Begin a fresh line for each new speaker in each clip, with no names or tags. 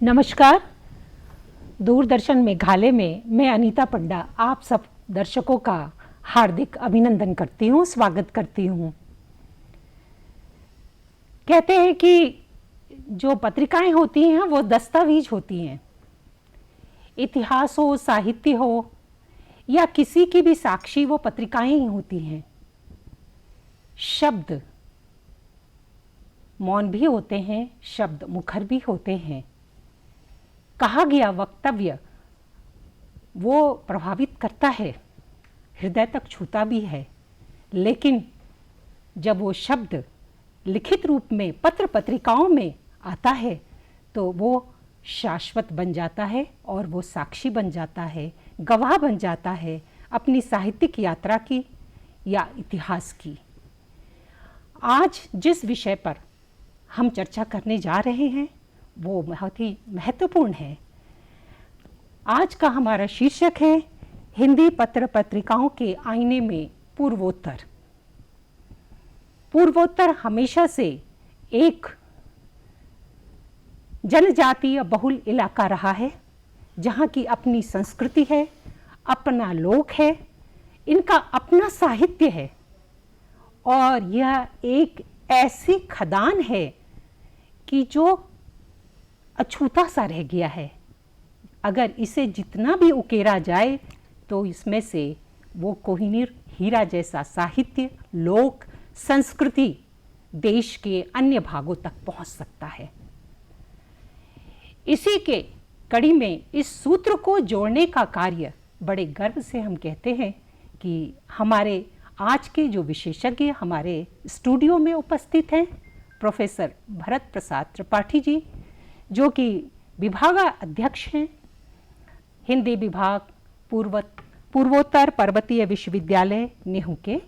नमस्कार। दूरदर्शन मेघालय में मैं अनीता पंडा आप सब दर्शकों का हार्दिक अभिनंदन करती हूँ, स्वागत करती हूँ। कहते हैं कि जो पत्रिकाएं होती हैं वो दस्तावेज होती हैं। इतिहास हो, साहित्य हो या किसी की भी साक्षी, वो पत्रिकाएं ही होती हैं। शब्द मौन भी होते हैं, शब्द मुखर भी होते हैं। कहा गया वक्तव्य वो प्रभावित करता है, हृदय तक छूता भी है, लेकिन जब वो शब्द लिखित रूप में पत्र पत्रिकाओं में आता है तो वो शाश्वत बन जाता है और वो साक्षी बन जाता है, गवाह बन जाता है अपनी साहित्यिक यात्रा की या इतिहास की। आज जिस विषय पर हम चर्चा करने जा रहे हैं वो बहुत ही महत्वपूर्ण है। आज का हमारा शीर्षक है हिंदी पत्र पत्रिकाओं के आईने में पूर्वोत्तर। पूर्वोत्तर हमेशा से एक जनजातीय बहुल इलाका रहा है, जहाँ की अपनी संस्कृति है, अपना लोक है, इनका अपना साहित्य है और यह एक ऐसी खदान है कि जो अछूता सा रह गया है। अगर इसे जितना भी उकेरा जाए तो इसमें से वो कोहिनूर हीरा जैसा साहित्य, लोक, संस्कृति देश के अन्य भागों तक पहुंच सकता है। इसी के कड़ी में इस सूत्र को जोड़ने का कार्य बड़े गर्व से हम कहते हैं कि हमारे आज के जो विशेषज्ञ हमारे स्टूडियो में उपस्थित हैं, प्रोफेसर भरत प्रसाद त्रिपाठी जी, जो कि विभागाध्यक्ष हैं हिंदी विभाग पूर्वोत्तर पर्वतीय विश्वविद्यालय नेहू के,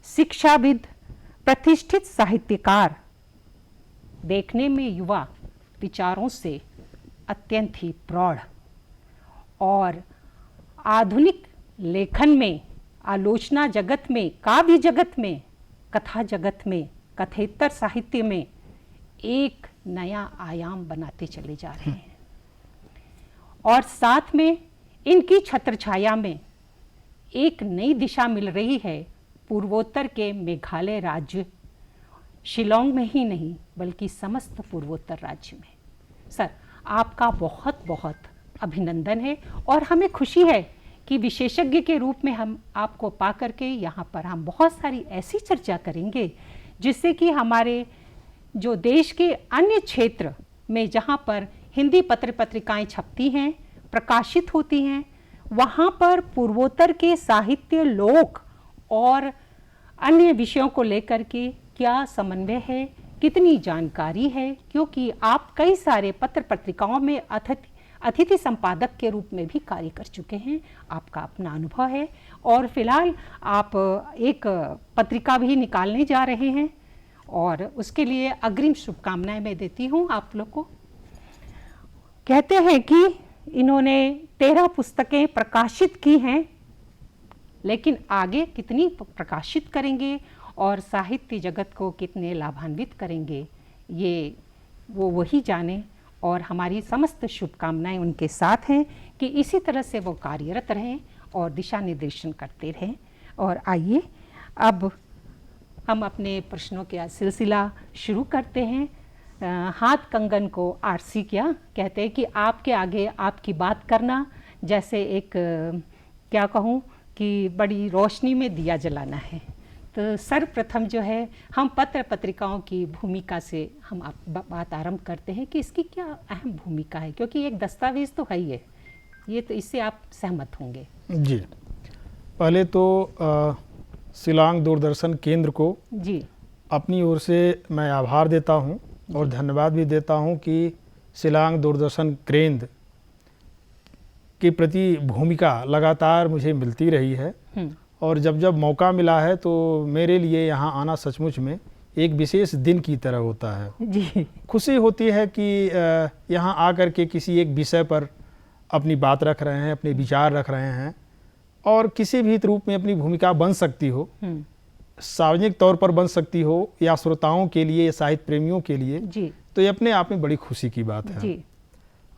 शिक्षाविद, प्रतिष्ठित साहित्यकार, देखने में युवा, विचारों से अत्यंत ही प्रौढ़ और आधुनिक लेखन में, आलोचना जगत में, काव्य जगत में, कथा जगत में, कथेतर साहित्य में एक नया आयाम बनाते चले जा रहे हैं। और साथ में इनकी छत्रछाया में एक नई दिशा मिल रही है पूर्वोत्तर के मेघालय राज्य, शिलांग में ही नहीं बल्कि समस्त पूर्वोत्तर राज्य में। सर, आपका बहुत बहुत अभिनंदन है और हमें खुशी है कि विशेषज्ञ के रूप में हम आपको पा करके यहाँ पर हम बहुत सारी ऐसी चर्चा करेंगे जिससे कि हमारे जो देश के अन्य क्षेत्र में जहाँ पर हिंदी पत्र पत्रिकाएं छपती हैं, प्रकाशित होती हैं, वहाँ पर पूर्वोत्तर के साहित्य, लोक और अन्य विषयों को लेकर के क्या समन्वय है, कितनी जानकारी है, क्योंकि आप कई सारे पत्र पत्रिकाओं में अतिथि संपादक के रूप में भी कार्य कर चुके हैं, आपका अपना अनुभव है और फिलहाल आप एक पत्रिका भी निकालने जा रहे हैं और उसके लिए अग्रिम शुभकामनाएं मैं देती हूं आप लोग को। कहते हैं कि इन्होंने 13 पुस्तकें प्रकाशित की हैं, लेकिन आगे कितनी प्रकाशित करेंगे और साहित्य जगत को कितने लाभान्वित करेंगे ये वो वही जाने और हमारी समस्त शुभकामनाएं उनके साथ हैं कि इसी तरह से वो कार्यरत रहें और दिशा निर्देशन करते रहें। और आइए अब हम अपने प्रश्नों का सिलसिला शुरू करते हैं। हाथ कंगन को आरसी क्या कहते हैं कि आपके आगे आपकी बात करना जैसे एक क्या कहूँ कि बड़ी रोशनी में दिया जलाना है। तो सर्वप्रथम जो है हम पत्र पत्रिकाओं की भूमिका से हम बात आरंभ करते हैं कि इसकी क्या अहम भूमिका है, क्योंकि एक दस्तावेज तो है ही है, ये तो इससे आप सहमत होंगे।
जी, पहले तो शिलांग दूरदर्शन केंद्र को
जी
अपनी ओर से मैं आभार देता हूं और धन्यवाद भी देता हूं कि शिलांग दूरदर्शन केंद्र के प्रति भूमिका लगातार मुझे मिलती रही है और जब जब मौका मिला है तो मेरे लिए यहाँ आना सचमुच में एक विशेष दिन की तरह होता है।
जी,
खुशी होती है कि यहाँ आकर के किसी एक विषय पर अपनी बात रख रहे हैं, अपने विचार रख रहे हैं और किसी भी रूप में अपनी भूमिका बन सकती हो, सार्वजनिक तौर पर बन सकती हो या श्रोताओं के लिए या साहित्य प्रेमियों के लिए,
जी,
तो ये अपने आप में बड़ी खुशी की बात है।
जी।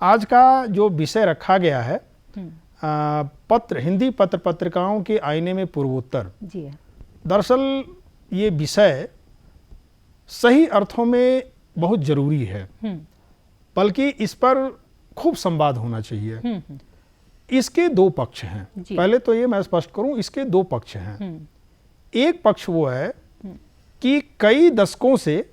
आज का जो विषय रखा गया है हिंदी पत्र पत्रिकाओं के आईने में पूर्वोत्तर।
जी हाँ।
दरअसल ये विषय सही अर्थों में बहुत जरूरी है, बल्कि इस पर खूब संवाद होना चाहिए। इसके दो पक्ष हैं। पहले तो ये मैं स्पष्ट करूं, इसके दो पक्ष हैं। एक पक्ष वो है कि कई दशकों से,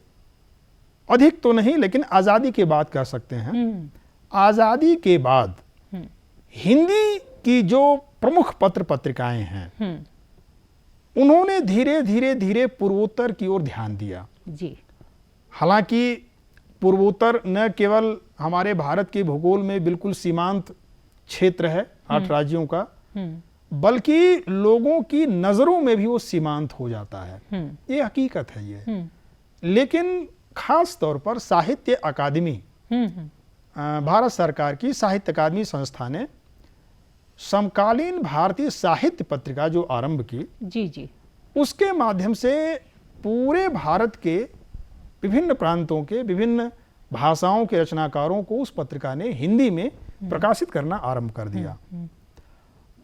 अधिक तो नहीं लेकिन आज़ादी के बाद कह सकते हैं, आज़ादी के बाद हिंदी की जो प्रमुख पत्र पत्रिकाएं हैं उन्होंने धीरे धीरे धीरे पूर्वोत्तर की ओर ध्यान दिया।
जी।
हालांकि पूर्वोत्तर न केवल हमारे भारत के भूगोल में बिल्कुल सीमांत क्षेत्र है 8 राज्यों का, बल्कि लोगों की नजरों में भी वो सीमांत हो जाता है। ये हकीकत है ये। लेकिन खास तौर पर साहित्य अकादमी, भारत सरकार की साहित्य अकादमी संस्था ने समकालीन भारतीय साहित्य पत्रिका जो आरंभ की,
जी,
उसके माध्यम से पूरे भारत के विभिन्न प्रांतों के विभिन्न भाषाओं के रचनाकारों को उस पत्रिका ने हिंदी में प्रकाशित करना आरंभ कर दिया।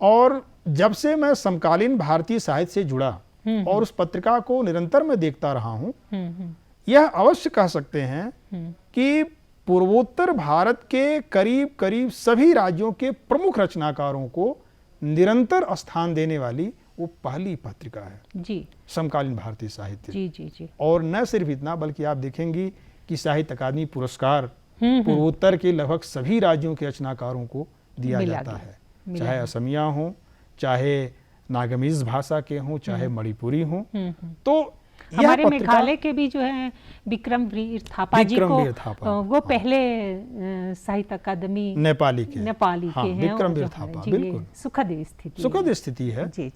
और जब से मैं समकालीन भारतीय साहित्य से जुड़ा और उस पत्रिका को निरंतर मैं देखता रहा हूं, यह अवश्य कह सकते हैं कि पूर्वोत्तर भारत के करीब करीब सभी राज्यों के प्रमुख रचनाकारों को निरंतर स्थान देने वाली वो पहली पत्रिका है
जी,
समकालीन भारतीय साहित्य।
जी। और
न सिर्फ इतना, बल्कि आप देखेंगी कि साहित्य अकादमी पुरस्कार पूर्वोत्तर के लगभग सभी राज्यों के रचनाकारों को दिया जाता है, चाहे असमिया हो, चाहे नागामीज भाषा के हों, चाहे मणिपुरी हों। तो
हमारे मेघालय के भी जो है विक्रमवीर थापा जी को, वो पहले साहित्य अकादमी नेपाली के हैं।
विक्रमवीर थापा, बिल्कुल सुखद स्थिति है।
जी।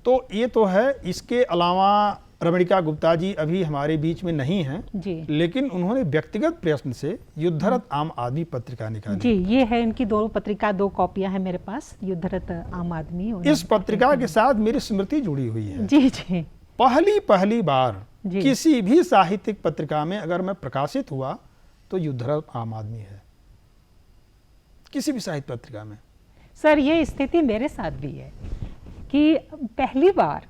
तो ये तो है। इसके अलावा रमणिका गुप्ता जी अभी हमारे बीच में नहीं हैं, लेकिन उन्होंने व्यक्तिगत प्रयत्न से युद्धरत आम आदमी पत्रिका निकाली।
जी, ये है इनकी दो पत्रिका, 2 कॉपियां हैं मेरे पास, युद्धरत आम आदमी।
इस पत्रिका के साथ मेरी स्मृति जुड़ी हुई है।
जी।
पहली बार किसी भी साहित्यिक पत्रिका में अगर मैं प्रकाशित हुआ तो युद्धरत आम आदमी है, किसी भी साहित्य पत्रिका में।
सर, ये स्थिति मेरे साथ भी है कि पहली बार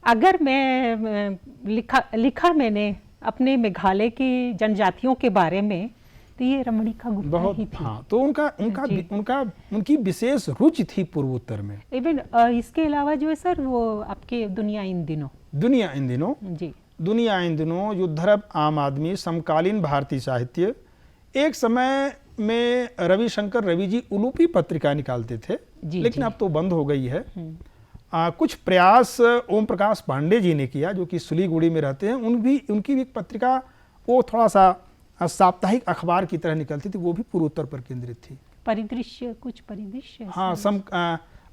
अगर मैं लिखा मैंने अपने मेघालय की जनजातियों के बारे में, तो ये रमणिका गुप्ता ही थी।
हाँ, तो उनकी विशेष रुचि थी पूर्वोत्तर में।
इवन इसके अलावा जो है सर, वो आपके दुनिया इन दिनों, युद्धरत आम आदमी, समकालीन भारतीय साहित्य। एक समय में रवि जी उलूपी पत्रिका निकालते थे, लेकिन अब तो बंद हो गई है। कुछ प्रयास ओम प्रकाश पांडे जी ने किया, जो कि सिलीगुड़ी में रहते हैं। उनकी भी एक पत्रिका, वो थोड़ा सा साप्ताहिक अखबार की तरह निकलती थी, वो भी पूर्वोत्तर पर केंद्रित थी। परिदृश्य
हाँ,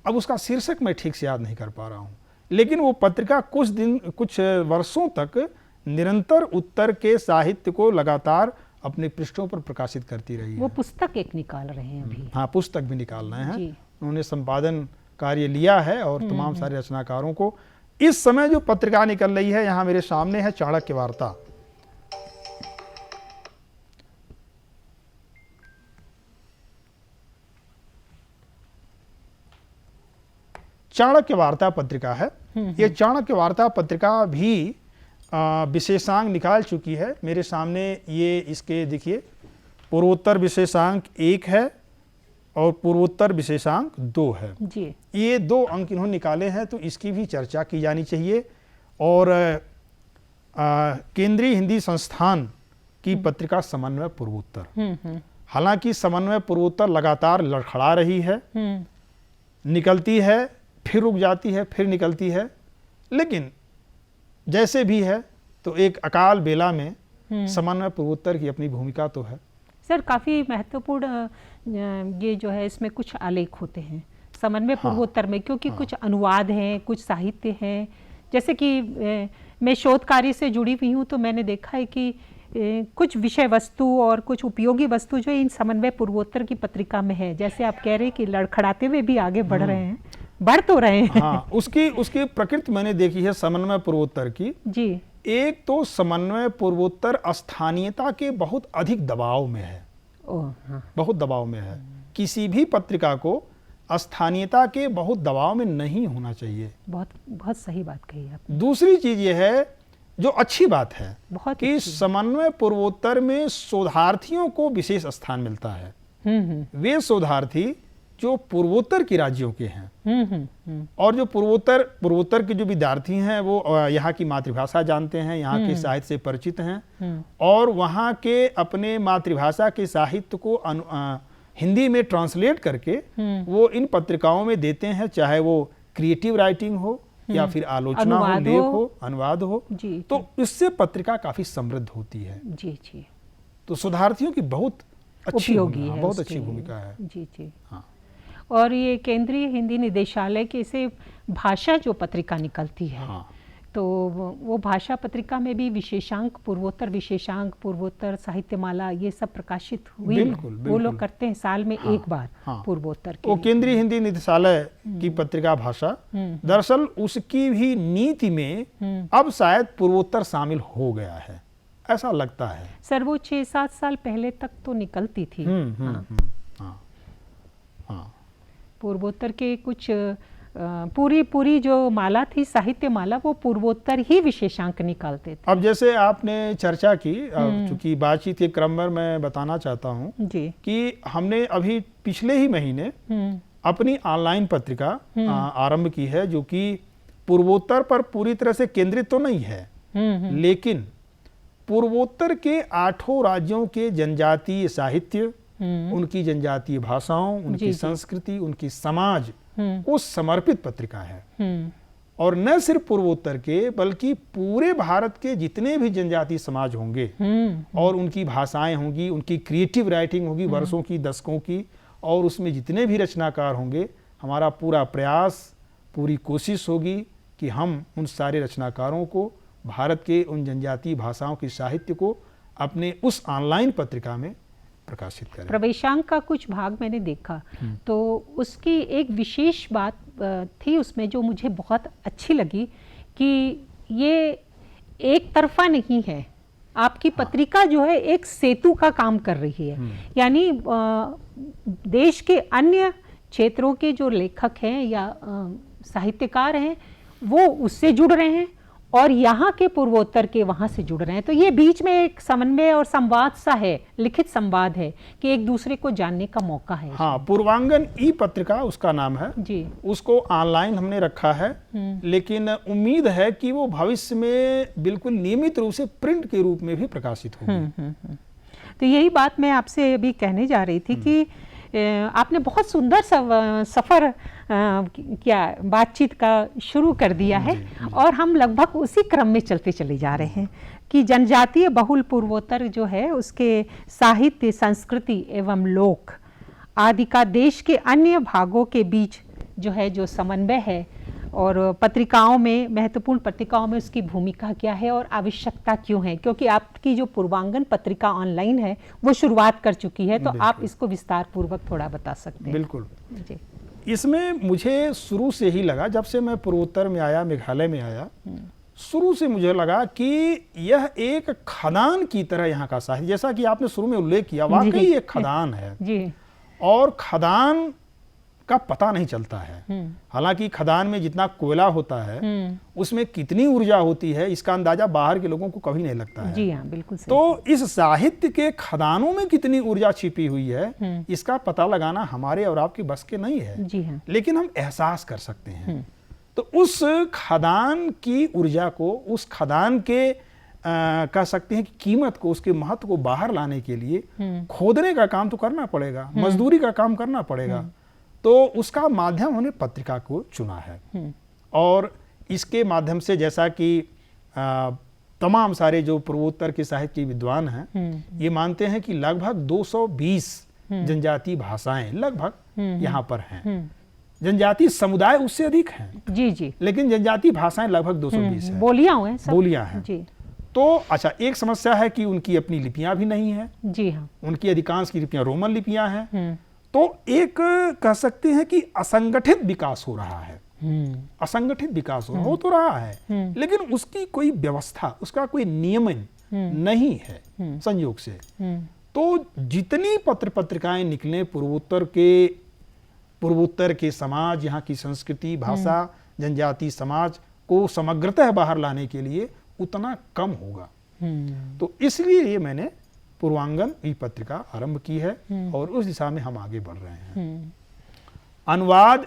अब उसका शीर्षक मैं ठीक से याद नहीं कर पा रहा हूँ, लेकिन वो पत्रिका कुछ वर्षों तक निरंतर उत्तर के साहित्य को लगातार अपने पृष्ठों पर प्रकाशित करती रही है।
वो पुस्तक एक निकाल रहे हैं अभी।
हाँ, पुस्तक भी निकाल रहे हैं। उन्होंने संपादन कार्य लिया है और तमाम सारे रचनाकारों को। इस समय जो पत्रिका निकल रही है, यहाँ मेरे सामने है चाणक्य वार्ता। चाणक्य वार्ता पत्रिका है। ये चाणक्य वार्ता पत्रिका भी विशेषांक निकाल चुकी है। मेरे सामने ये इसके देखिए, पूर्वोत्तर विशेषांक 1 है और पूर्वोत्तर विशेषांक 2 है
जी।
ये 2 अंक इन्होंने निकाले हैं, तो इसकी भी चर्चा की जानी चाहिए। और केंद्रीय हिंदी संस्थान की पत्रिका समन्वय पूर्वोत्तर, हालांकि समन्वय पूर्वोत्तर लगातार लड़खड़ा रही है, निकलती है, फिर रुक जाती है, फिर निकलती है, लेकिन जैसे भी है तो एक अकाल बेला में समन्वय पूर्वोत्तर की अपनी भूमिका तो है।
सर, काफ़ी महत्वपूर्ण ये जो है, इसमें कुछ आलेख होते हैं समन्वय पूर्वोत्तर में, क्योंकि कुछ अनुवाद हैं, कुछ साहित्य हैं। जैसे कि मैं शोध कार्य से जुड़ी हुई हूँ, तो मैंने देखा है कि कुछ विषय वस्तु और कुछ उपयोगी वस्तु जो इन समन्वय पूर्वोत्तर की पत्रिका में है। जैसे आप कह रहे हैं कि लड़खड़ाते हुए भी आगे बढ़ रहे हैं, बढ़ तो रहे हैं।
हाँ, उसकी प्रकृति मैंने देखी है समन्वय पूर्वोत्तर की
जी।
एक तो समन्वय पूर्वोत्तर स्थानीयता के बहुत अधिक दबाव में है।
हाँ।
बहुत दबाव में है। किसी भी पत्रिका को स्थानीयता के बहुत दबाव में नहीं होना चाहिए।
बहुत बहुत सही बात कही आपने।
दूसरी चीज ये है जो अच्छी बात है
बहुत
कि
अच्छी।
समन्वय पूर्वोत्तर में शोधार्थियों को विशेष स्थान मिलता है। वे शोधार्थी जो पूर्वोत्तर के राज्यों के हैं और जो पूर्वोत्तर के जो विद्यार्थी हैं वो यहाँ की मातृभाषा जानते हैं, यहाँ के साहित्य से परिचित हैं और वहाँ के अपने मातृभाषा के साहित्य को हिंदी में ट्रांसलेट करके वो इन पत्रिकाओं में देते हैं, चाहे वो क्रिएटिव राइटिंग हो या फिर आलोचना हो, लेख हो, अनुवाद हो।
जी,
तो इससे पत्रिका काफी समृद्ध होती है।
जी जी।
तो शोधार्थियों की बहुत अच्छी
उपयोगी है,
बहुत
उसके
अच्छी भूमिका है।
जी जी।
हाँ।
और ये केंद्रीय हिंदी निदेशालय के से भाषा जो पत्रिका निकलती है,
हाँ।
तो वो भाषा पत्रिका में भी विशेषांक पूर्वोत्तर साहित्यमाला ये सब प्रकाशित हुई है।
बिल्कुल,
वो
बिल्कुल।
लोग करते हैं साल में
हाँ,
एक बार।
हाँ।
पूर्वोत्तर
वो
के
केंद्रीय हिंदी निदेशालय की पत्रिका भाषा, दरअसल उसकी भी नीति में अब शायद पूर्वोत्तर शामिल हो गया है, ऐसा लगता है।
सर वो 6-7 साल पहले तक तो निकलती थी। हाँ।
हाँ। हाँ।
पूर्वोत्तर के कुछ पूरी जो माला थी, साहित्य माला, वो पूर्वोत्तर ही विशेषांक निकालते थे।
अब जैसे आपने चर्चा की, चूंकि बातचीत के क्रम में मैं बताना चाहता हूँ
जी
कि हमने अभी पिछले ही महीने अपनी ऑनलाइन पत्रिका आरंभ की है, जो कि पूर्वोत्तर पर पूरी तरह से केंद्रित तो नहीं है, लेकिन पूर्वोत्तर के 8 राज्यों के जनजातीय साहित्य, उनकी जनजातीय भाषाओं, उनकी संस्कृति, उनकी समाज को समर्पित पत्रिका है। और न सिर्फ पूर्वोत्तर के बल्कि पूरे भारत के जितने भी जनजातीय समाज होंगे और उनकी भाषाएं होंगी, उनकी क्रिएटिव राइटिंग होगी वर्षों की, दशकों की, और उसमें जितने भी रचनाकार होंगे, हमारा पूरा प्रयास, पूरी कोशिश होगी कि हम उन सारे रचनाकारों को, भारत के उन जनजातीय भाषाओं के साहित्य को अपने उस ऑनलाइन पत्रिका में प्रकाशित करें।
प्रवेशांक का कुछ भाग मैंने देखा, तो उसकी एक विशेष बात थी उसमें जो मुझे बहुत अच्छी लगी कि ये एक तरफा नहीं है। आपकी पत्रिका जो है एक सेतु का काम कर रही है, यानी देश के अन्य क्षेत्रों के जो लेखक हैं या साहित्यकार हैं वो उससे जुड़ रहे हैं और यहाँ के पूर्वोत्तर के वहाँ से जुड़ रहे हैं। तो ये बीच में एक समन्वय और संवाद सा है, लिखित संवाद है कि एक दूसरे को जानने का मौका है।
हाँ, पूर्वांगन ई पत्रिका उसका नाम है
जी।
उसको ऑनलाइन हमने रखा है, लेकिन उम्मीद है कि वो भविष्य में बिल्कुल नियमित रूप से प्रिंट के रूप में भी प्रकाशित होगी।
तो यही बात मैं आपसे अभी कहने जा रही थी कि आपने बहुत सुंदर सफ़र क्या बातचीत का शुरू कर दिया है और हम लगभग उसी क्रम में चलते चले जा रहे हैं कि जनजातीय बहुल पूर्वोत्तर जो है उसके साहित्य, संस्कृति एवं लोक आदि का देश के अन्य भागों के बीच जो है जो समन्वय है और पत्रिकाओं में, महत्वपूर्ण पत्रिकाओं में उसकी भूमिका क्या है और आवश्यकता क्यों है, क्योंकि आपकी जो पूर्वांगन पत्रिका ऑनलाइन है वो शुरुआत कर चुकी है, तो आप इसको विस्तार पूर्वक थोड़ा बता सकते हैं।
बिल्कुल
जी।
इसमें मुझे शुरू से ही लगा, जब से मैं पूर्वोत्तर में आया, मेघालय में आया, शुरू से मुझे लगा कि यह एक खदान की तरह यहाँ का साहित्य, जैसा कि आपने शुरू में उल्लेख किया, वाकई एक खदान है
जी।
और खदान का पता नहीं चलता है। हालांकि खदान में जितना कोयला होता है उसमें कितनी ऊर्जा होती है इसका अंदाजा बाहर के लोगों को कभी नहीं लगता है।
जी हाँ, बिल्कुल सही।
तो इस साहित्य के खदानों में कितनी ऊर्जा छिपी हुई है इसका पता लगाना हमारे और आपकी बस के नहीं है।
जी हाँ।
लेकिन हम एहसास कर सकते हैं। तो उस खदान की ऊर्जा को, उस खदान के कह सकते हैं कि कीमत को, उसके महत्व को बाहर लाने के लिए खोदने का काम तो करना पड़ेगा, मजदूरी का काम करना पड़ेगा। तो उसका माध्यम हमने पत्रिका को चुना है और इसके माध्यम से, जैसा कि तमाम सारे जो पूर्वोत्तर के साहित्य के विद्वान हैं ये मानते हैं कि लगभग 220 जनजातीय भाषाएं लगभग यहाँ पर हैं। जनजातीय समुदाय उससे अधिक हैं।
जी जी।
लेकिन जनजातीय भाषाएं लगभग 220 हैं।
बोलियां हैं सब।
बोलियां हैं
जी।
तो अच्छा, एक समस्या है कि उनकी अपनी लिपियां भी नहीं है।
जी हाँ।
उनकी अधिकांश की लिपियां रोमन लिपियां हैं। तो एक कह सकते हैं कि असंगठित विकास हो रहा है। असंगठित विकास हो तो रहा है, लेकिन उसकी कोई व्यवस्था, उसका कोई नियमन नहीं है संयोग से। तो जितनी पत्र पत्रिकाएं निकले पूर्वोत्तर के समाज, यहाँ की संस्कृति, भाषा, जनजाति समाज को समग्रतः बाहर लाने के लिए उतना कम होगा। तो इसलिए मैंने पूर्वांगन ई पत्रिका आरंभ की है और उस दिशा में हम आगे बढ़ रहे हैं। अनुवाद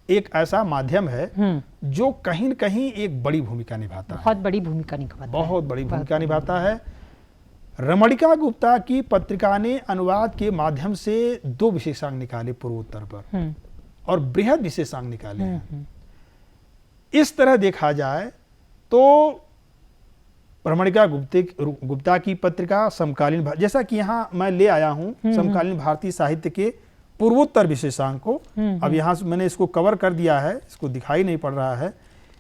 एक ऐसा माध्यम है जो कहीं न कहीं एक बड़ी भूमिका निभाता है,
बहुत बड़ी भूमिका निभाता है,
बहुत बड़ी भूमिका निभाता है। रमणिका गुप्ता की पत्रिका ने अनुवाद के माध्यम से 2 विशेषांक निकाले पूर्वोत्तर पर और बृहद विशेषांक निकाले हैं। इस तरह देखा जाए तो रमणिका गुप्ता की पत्रिका समकालीन, जैसा कि यहाँ मैं ले आया हूँ समकालीन भारतीय साहित्य के पूर्वोत्तर विशेषांक को। अब यहाँ से मैंने इसको कवर कर दिया है, इसको दिखाई नहीं पड़ रहा है,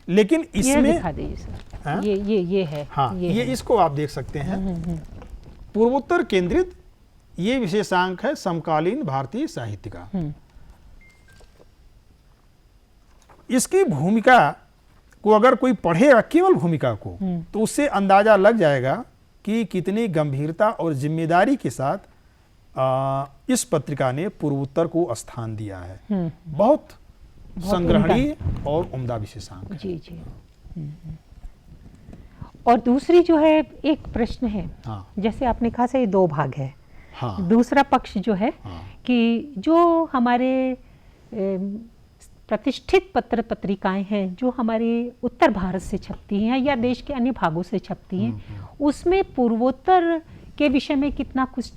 लेकिन इसमें
दिखा दीजिए सर। ये है,
हाँ, ये इसको आप देख सकते हैं। पूर्वोत्तर केंद्रित ये विशेषांक है समकालीन भारतीय साहित्य का। इसकी भूमिका को अगर कोई पढ़ेगा, केवल भूमिका को, तो उससे अंदाजा लग जाएगा कि कितनी गंभीरता और जिम्मेदारी के साथ इस पत्रिका ने पूर्वोत्तर को स्थान दिया है। बहुत संग्रहणीय और उम्दा विशेषांक।
जी जी। और दूसरी जो है, एक प्रश्न है,
हाँ,
जैसे आपने कहा से 2 भाग है।
हाँ,
दूसरा पक्ष जो है
हाँ,
कि जो हमारे प्रतिष्ठित पत्र पत्रिकाएं हैं जो हमारे उत्तर भारत से छपती हैं या देश के अन्य भागों से छपती हैं, उसमें पूर्वोत्तर के विषय में कितना कुछ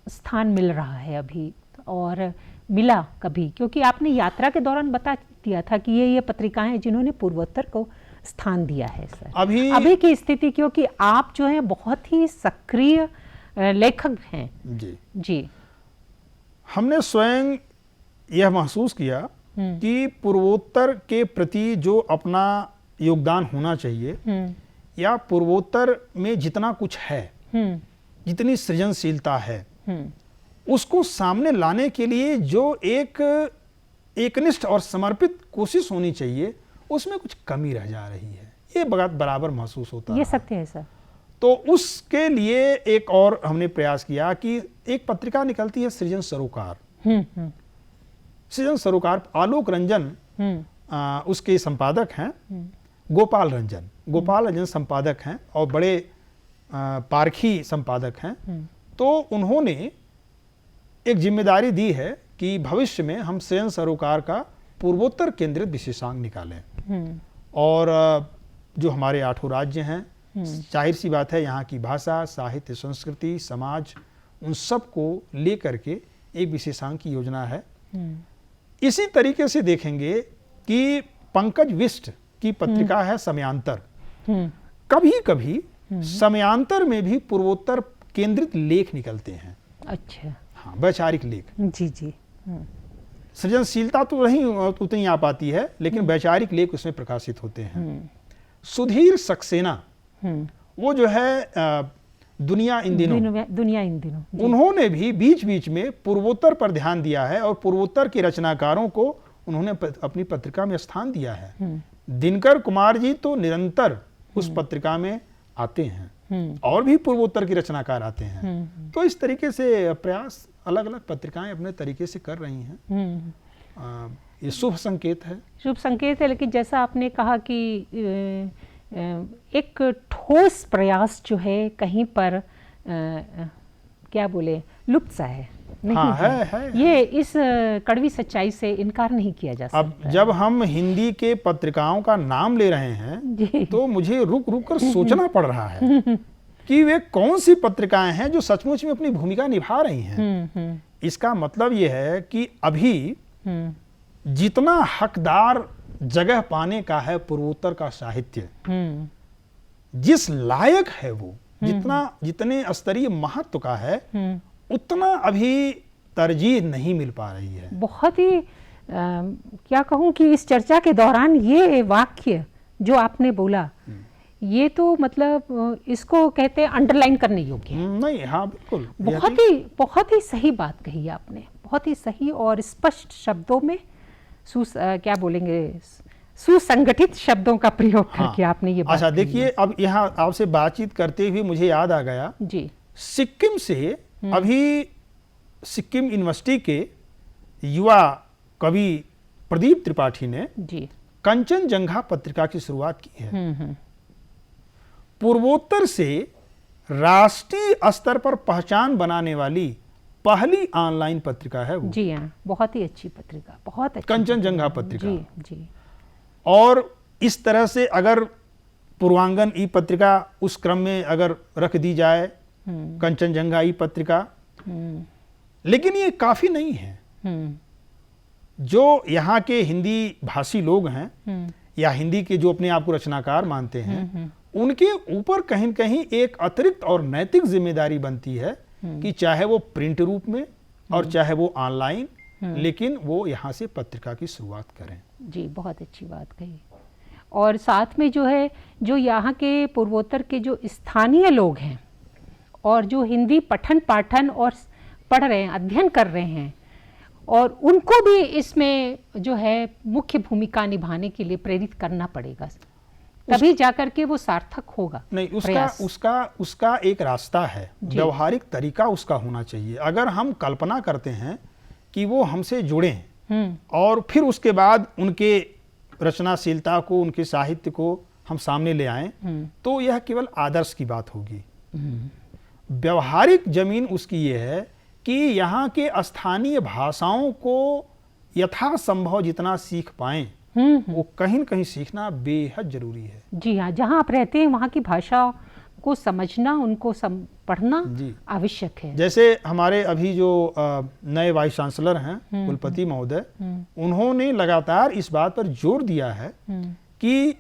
स्थान मिल रहा है अभी, और मिला कभी? क्योंकि आपने यात्रा के दौरान बता दिया था कि ये पत्रिकाएं जिन्होंने पूर्वोत्तर को स्थान दिया है। सर अभी की स्थिति, क्योंकि आप जो है बहुत ही सक्रिय लेखक हैं।
जी
जी।
हमने स्वयं यह महसूस किया कि पूर्वोत्तर के प्रति जो अपना योगदान होना चाहिए, या पूर्वोत्तर में जितना कुछ है, जितनी सृजनशीलता है, उसको सामने लाने के लिए जो एकनिष्ठ और समर्पित कोशिश होनी चाहिए, उसमें कुछ कमी रह जा रही है। ये बराबर महसूस होता है।
ये सत्य है सर।
तो उसके लिए एक और हमने प्रयास किया कि एक पत्रिका निकलती है सृजन सरोकार। सृजन सरोकार, आलोक रंजन उसके संपादक हैं, गोपाल रंजन संपादक हैं और बड़े पारखी संपादक हैं। तो उन्होंने एक जिम्मेदारी दी है कि भविष्य में हम सृजन सरोकार का पूर्वोत्तर केंद्रित विशेषांक निकालें। और जो हमारे 8 राज्य हैं, जाहिर सी बात है यहाँ की भाषा, साहित्य, संस्कृति, समाज, उन सब को लेकर के एक विशेषांक की योजना है। इसी तरीके से देखेंगे कि पंकज विष्ट की पत्रिका है समयांतर। कभी कभी समयांतर में भी पूर्वोत्तर केंद्रित लेख निकलते हैं।
अच्छा।
हाँ, वैचारिक लेख।
जी जी।
सृजनशीलता तो नहीं उतनी आ पाती है, लेकिन वैचारिक लेख उसमें प्रकाशित होते हैं। सुधीर सक्सेना, वो जो है दुनिया इन दिनों, उन्होंने भी बीच बीच में पूर्वोत्तर पर ध्यान दिया है और पूर्वोत्तर के रचनाकारों को उन्होंने अपनी पत्रिका में स्थान दिया है। दिनकर कुमार जी तो निरंतर उस पत्रिका में आते हैं और भी पूर्वोत्तर के रचनाकार आते हैं। तो इस तरीके से प्रयास अलग अलग पत्रिकाएं अपने तरीके से कर रही हैं। ये शुभ संकेत है।
शुभ संकेत है, लेकिन जैसा आपने कहा कि एक ठोस प्रयास जो है कहीं पर क्या बोले, लुप्त सा है। नहीं
हाँ,
है। ये इस कड़वी सच्चाई से इनकार नहीं किया जा सकता।
अब जब हम हिंदी के पत्रिकाओं का नाम ले रहे हैं तो मुझे रुक रुक कर सोचना पड़ रहा है कि वे कौन सी पत्रिकाएं हैं जो सचमुच में अपनी भूमिका निभा रही हैं। इसका मतलब ये है कि अभी जितना हकदार जगह पाने का है पूर्वोत्तर का साहित्य, जिस लायक है वो, जितने स्तरीय महत्व का है, उतना अभी तरजीह नहीं मिल पा रही है।
बहुत ही क्या कहूँ कि इस चर्चा के दौरान ये वाक्य जो आपने बोला, ये तो मतलब इसको कहते हैं अंडरलाइन करने योग्य है।
नहीं, हाँ बिल्कुल,
बहुत ही सही बात कही आपने, बहुत ही सही और स्पष्ट शब्दों में क्या बोलेंगे, सुसंगठित शब्दों का प्रयोग करके आपने ये बात।
अच्छा देखिए, अब यहाँ आपसे बातचीत करते हुए मुझे याद आ गया
जी,
सिक्किम से अभी सिक्किम यूनिवर्सिटी के युवा कवि प्रदीप त्रिपाठी ने
जी
कंचनजंघा पत्रिका की शुरुआत की है। पूर्वोत्तर से राष्ट्रीय स्तर पर पहचान बनाने वाली पहली ऑनलाइन पत्रिका है वो।
जी हाँ, बहुत ही अच्छी पत्रिका, बहुत अच्छी
कंचनजंघा पत्रिका।
जी जी।
और इस तरह से अगर पूर्वांगन ई पत्रिका उस क्रम में अगर रख दी जाए, कंचनजंघा ई पत्रिका, लेकिन ये काफी नहीं है। जो यहाँ के हिंदी भाषी लोग हैं या हिंदी के जो अपने आप को रचनाकार मानते हैं, उनके ऊपर कहीं न कहीं एक अतिरिक्त और नैतिक जिम्मेदारी बनती है कि चाहे वो प्रिंट रूप में और चाहे वो ऑनलाइन, लेकिन वो यहाँ से पत्रिका की शुरुआत करें।
जी, बहुत अच्छी बात कही। और साथ में जो है, जो यहाँ के पूर्वोत्तर के जो स्थानीय लोग हैं और जो हिंदी पठन पाठन और पढ़ रहे हैं, अध्ययन कर रहे हैं, और उनको भी इसमें जो है मुख्य भूमिका निभाने के लिए प्रेरित करना पड़ेगा, तभी जाकर के वो सार्थक होगा।
नहीं, उसका एक रास्ता है, व्यवहारिक तरीका उसका होना चाहिए। अगर हम कल्पना करते हैं कि वो हमसे जुड़ें और फिर उसके बाद उनके रचनाशीलता को, उनके साहित्य को हम सामने ले आएं, तो यह केवल आदर्श की बात होगी। व्यवहारिक जमीन उसकी ये है कि यहाँ के स्थानीय भाषाओं को यथासंभव जितना सीख पाएं, वो कहीं न कहीं सीखना बेहद जरूरी है।
जी हाँ, जहाँ आप रहते हैं वहाँ की भाषा को समझना, उनको पढ़ना आवश्यक है।
जैसे हमारे अभी जो नए वाइस चांसलर हैं, कुलपति महोदय, उन्होंने लगातार इस बात पर जोर दिया है कि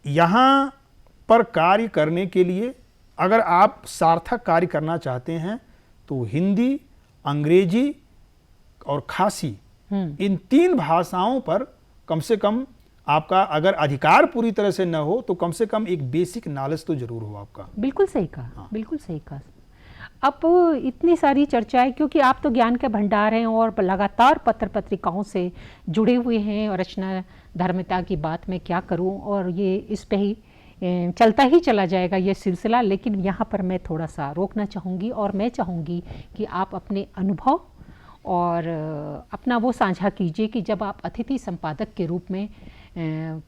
यहाँ पर कार्य करने के लिए अगर आप सार्थक कार्य करना चाहते हैं तो हिंदी, अंग्रेजी और खासी, इन 3 भाषाओं पर कम से कम आपका अगर अधिकार पूरी तरह से न हो तो कम से कम एक बेसिक नॉलेज तो जरूर हो आपका।
बिल्कुल सही कहा। हाँ। बिल्कुल सही कहा। अब इतनी सारी चर्चाएं, क्योंकि आप तो ज्ञान के भंडार हैं और लगातार पत्र पत्रिकाओं से जुड़े हुए हैं, और रचना धर्मिता की बात मैं क्या करूं, और ये इस पे ही चलता ही चला जाएगा ये सिलसिला। लेकिन यहाँ पर मैं थोड़ा सा रोकना चाहूँगी, और मैं चाहूँगी कि आप अपने अनुभव और अपना वो साझा कीजिए कि जब आप अतिथि संपादक के रूप में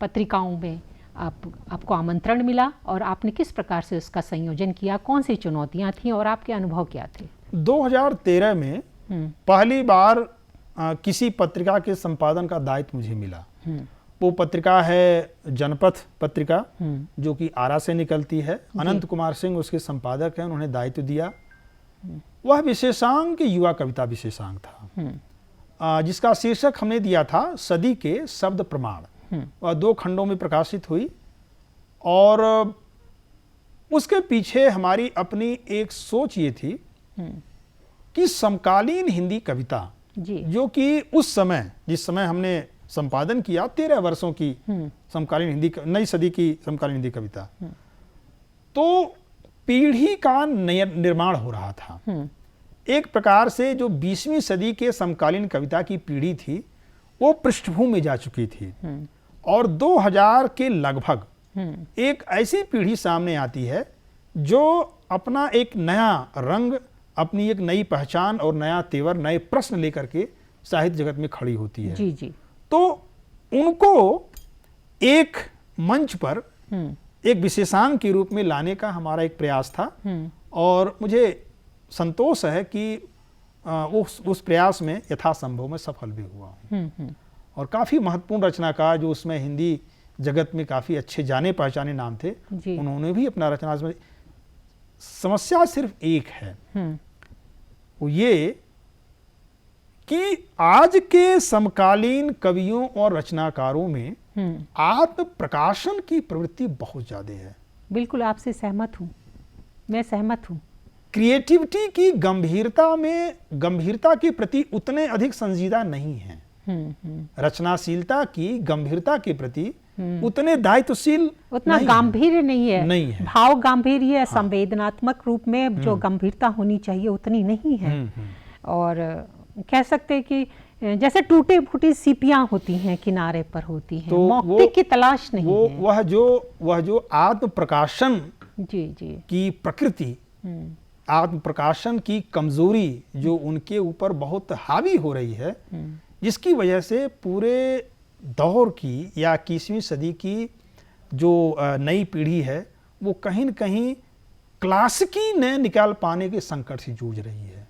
पत्रिकाओं में आपको आमंत्रण मिला और आपने किस प्रकार से उसका संयोजन किया, कौन सी चुनौतियाँ थीं और आपके अनुभव क्या थे?
2013 में पहली बार किसी पत्रिका के संपादन का दायित्व मुझे मिला। वो पत्रिका है जनपथ पत्रिका, जो कि आरा से निकलती है। अनंत कुमार सिंह उसके संपादक हैं, उन्होंने दायित्व दिया। वह विशेषांक युवा कविता विशेषांक था, जिसका शीर्षक हमने दिया था सदी के शब्द प्रमाण। वह 2 खंडों में प्रकाशित हुई, और उसके पीछे हमारी अपनी एक सोच ये थी कि समकालीन हिंदी कविता, जो कि उस समय, जिस समय हमने संपादन किया, 13 वर्षों की समकालीन हिंदी, नई सदी की समकालीन हिंदी कविता, तो पीढ़ी का निर्माण हो रहा था। एक प्रकार से जो 20वीं सदी के समकालीन कविता की पीढ़ी थी, वो पृष्ठभूमि में जा चुकी थी, और 2000 के लगभग एक ऐसी पीढ़ी सामने आती है जो अपना एक नया रंग, अपनी एक नई पहचान और नया तेवर, नए प्रश्न लेकर के साहित्य जगत में खड़ी होती है।
जी जी।
तो उनको एक मंच पर एक विशेषांक के रूप में लाने का हमारा एक प्रयास था, और मुझे संतोष है कि उस प्रयास में यथासंभव मैं सफल भी हुआ हूँ। और काफ़ी महत्वपूर्ण रचनाकार जो उसमें हिंदी जगत में काफ़ी अच्छे जाने पहचाने नाम थे, उन्होंने भी अपना रचना। समस्या सिर्फ एक है, वो ये कि आज के समकालीन कवियों और रचनाकारों में आत्म प्रकाशन की प्रवृत्ति बहुत ज्यादा है।
बिल्कुल आपसे सहमत हूँ, मैं सहमत हूँ।
क्रिएटिविटी की गंभीरता के प्रति उतने अधिक संजीदा नहीं है। रचनाशीलता की गंभीरता के प्रति उतने दायित्वशील,
उतना गंभीर नहीं है। भाव गांधीर्य,
हाँ।
संवेदनात्मक रूप में जो गंभीरता होनी चाहिए उतनी नहीं है। और कह सकते हैं कि जैसे टूटे फूटी सीपियां होती हैं, किनारे पर होती हैं, तो मौके की तलाश नहीं है।
वह जो आत्म प्रकाशन
जी जी
की प्रकृति, आत्म प्रकाशन की कमजोरी जो उनके ऊपर बहुत हावी हो रही है, जिसकी वजह से पूरे दौर की या 21वीं सदी की जो नई पीढ़ी है वो कहीं न कहीं क्लासिकी ने निकाल पाने के संकट से जूझ रही है।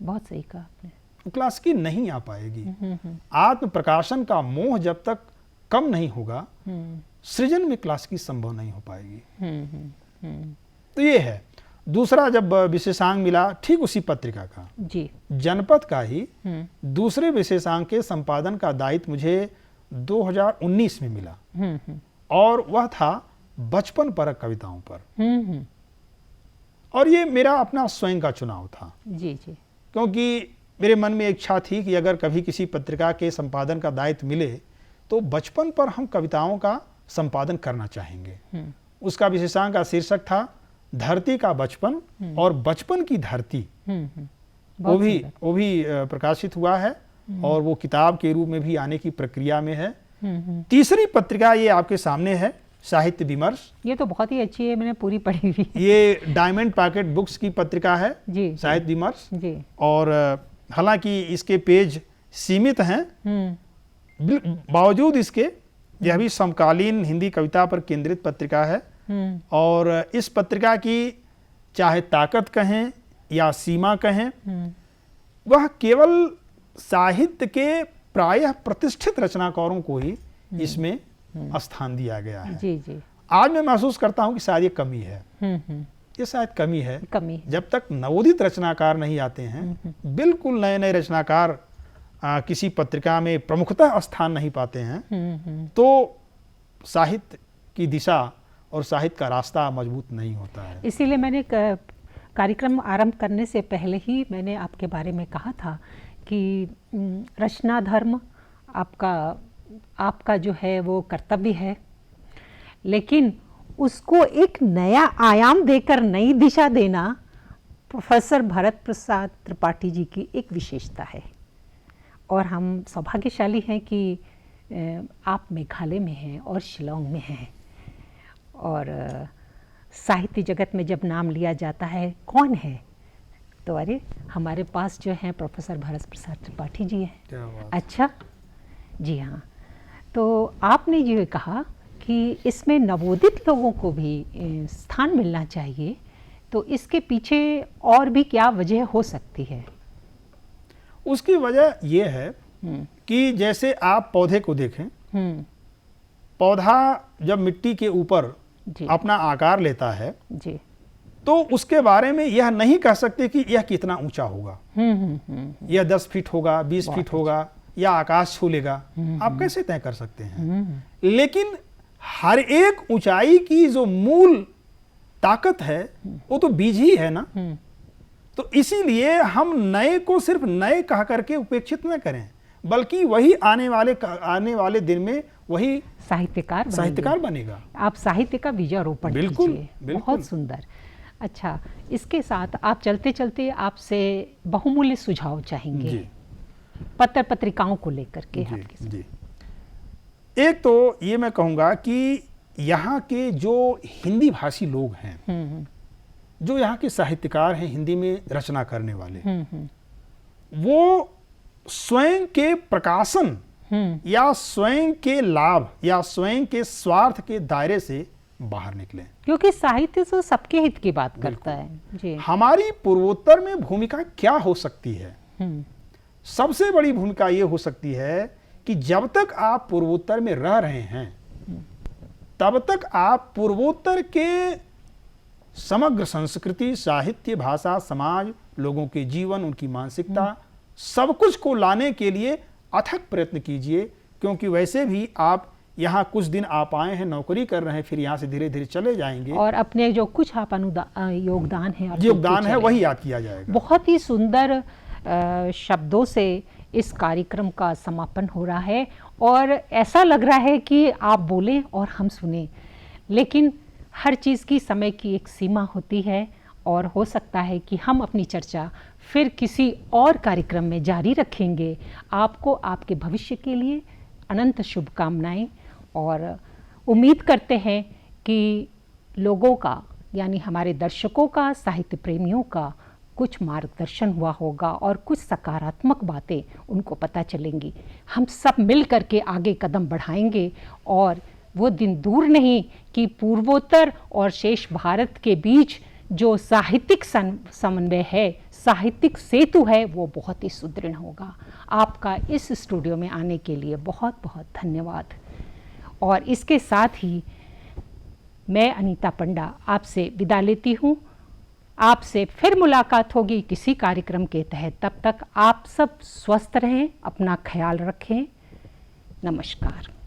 बहुत सही कहा आपने।
वो क्लासिकी नहीं आ पाएगी। आत्म प्रकाशन का मोह जब तक कम नहीं होगा, सृजन में क्लासिकी संभव नहीं हो पाएगी। तो ये है। दूसरा जब विशेषांक मिला ठीक उसी पत्रिका का,
जी,
जनपद का ही दूसरे विशेषांक के संपादन का दायित्व मुझे 2019 में मिला और वह था बचपन परक कविताओं पर। और ये मेरा अपना स्वयं का चुनाव था।
जी जी।
क्योंकि मेरे मन में इच्छा थी कि अगर कभी किसी पत्रिका के संपादन का दायित्व मिले तो बचपन पर हम कविताओं का संपादन करना चाहेंगे। उसका विशेषांक का शीर्षक था धरती का बचपन और बचपन की धरती। वो भी प्रकाशित हुआ है और वो किताब के रूप में भी आने की प्रक्रिया में है। तीसरी पत्रिका ये आपके सामने है, साहित्य विमर्श।
ये तो बहुत ही अच्छी है, मैंने पूरी पढ़ी हुई।
ये डायमंड पॉकेट बुक्स की पत्रिका है
जी,
साहित्य विमर्श
जी।
और हालांकि इसके पेज सीमित हैं, बावजूद इसके यह भी समकालीन हिंदी कविता पर केंद्रित पत्रिका है। और इस पत्रिका की चाहे ताकत कहें या सीमा कहें, वह केवल साहित्य के प्रायः प्रतिष्ठित रचनाकारों को ही इसमें स्थान दिया गया है।
जी जी।
आज मैं महसूस करता हूं कि शायद ये कमी है। ये शायद कमी है। जब तक नवोदित रचनाकार नहीं आते हैं, बिल्कुल नए नए रचनाकार किसी पत्रिका में प्रमुखतः स्थान नहीं पाते हैं, तो साहित्य की दिशा और साहित्य का रास्ता मजबूत नहीं होता है।
इसीलिए मैंने कार्यक्रम आरंभ करने से पहले ही मैंने आपके बारे में कहा था कि रचना धर्म आपका जो है वो कर्तव्य है, लेकिन उसको एक नया आयाम देकर नई दिशा देना प्रोफेसर भरत प्रसाद त्रिपाठी जी की एक विशेषता है। और हम सौभाग्यशाली हैं कि आप मेघालय में हैं और शिलोंग में हैं। और साहित्य जगत में जब नाम लिया जाता है कौन है, तो अरे हमारे पास जो है प्रोफेसर भरत प्रसाद त्रिपाठी जी हैं। अच्छा जी हाँ। तो आपने ये कहा कि इसमें नवोदित लोगों को भी स्थान मिलना चाहिए, तो इसके पीछे और भी क्या वजह हो सकती है?
उसकी वजह यह है कि जैसे आप पौधे को देखें, पौधा जब मिट्टी के ऊपर अपना आकार लेता है
जी,
तो उसके बारे में यह नहीं कह सकते कि यह कितना ऊंचा होगा, यह 10 फीट होगा, 20 फीट होगा या आकाश छू लेगा। आप कैसे तय कर सकते हैं? लेकिन हर एक ऊंचाई की जो मूल ताकत है वो तो बीज ही है ना। तो इसीलिए हम नए को सिर्फ नए कह करके उपेक्षित न करें, बल्कि वही आने वाले दिन में वही साहित्यकार बनेगा।
आप साहित्य का बीजारोपण कीजिए। बहुत सुंदर। अच्छा, इसके साथ आप चलते चलते आपसे बहुमूल्य सुझाव चाहेंगे पत्र पत्रिकाओं को लेकर के।
जी। एक तो ये मैं कहूँगा कि यहाँ के जो हिंदी भाषी लोग हैं, जो यहाँ के साहित्यकार हैं, हिंदी में रचना करने वाले, वो स्वयं के प्रकाशन या स्वयं के लाभ या स्वयं के स्वार्थ के दायरे से बाहर निकले,
क्योंकि साहित्य तो सबके हित की बात करता है जी।
हमारी पूर्वोत्तर में भूमिका क्या हो सकती है? सबसे बड़ी भूमिका ये हो सकती है कि जब तक आप पूर्वोत्तर में रह रहे हैं, तब तक आप पूर्वोत्तर के समग्र संस्कृति, साहित्य, भाषा, समाज, लोगों के जीवन, उनकी मानसिकता, सब कुछ को लाने के लिए अथक प्रयत्न कीजिए। क्योंकि वैसे भी आप यहाँ कुछ दिन आप आए हैं, नौकरी कर रहे हैं, फिर यहाँ से धीरे धीरे चले जाएंगे
और अपने जो कुछ आप योगदान
है वही याद किया जाएगा।
बहुत ही सुंदर शब्दों से इस कार्यक्रम का समापन हो रहा है और ऐसा लग रहा है कि आप बोलें और हम सुने, लेकिन हर चीज़ की समय की एक सीमा होती है और हो सकता है कि हम अपनी चर्चा फिर किसी और कार्यक्रम में जारी रखेंगे। आपको आपके भविष्य के लिए अनंत शुभकामनाएं और उम्मीद करते हैं कि लोगों का यानी हमारे दर्शकों का, साहित्य प्रेमियों का कुछ मार्गदर्शन हुआ होगा और कुछ सकारात्मक बातें उनको पता चलेंगी। हम सब मिल करके आगे कदम बढ़ाएंगे और वो दिन दूर नहीं कि पूर्वोत्तर और शेष भारत के बीच जो साहित्यिक समन्वय है, साहित्यिक सेतु है, वो बहुत ही सुदृढ़ होगा। आपका इस स्टूडियो में आने के लिए बहुत बहुत धन्यवाद। और इसके साथ ही मैं अनीता पंडा आपसे विदा लेती हूँ। आपसे फिर मुलाकात होगी किसी कार्यक्रम के तहत। तब तक आप सब स्वस्थ रहें, अपना ख्याल रखें। नमस्कार।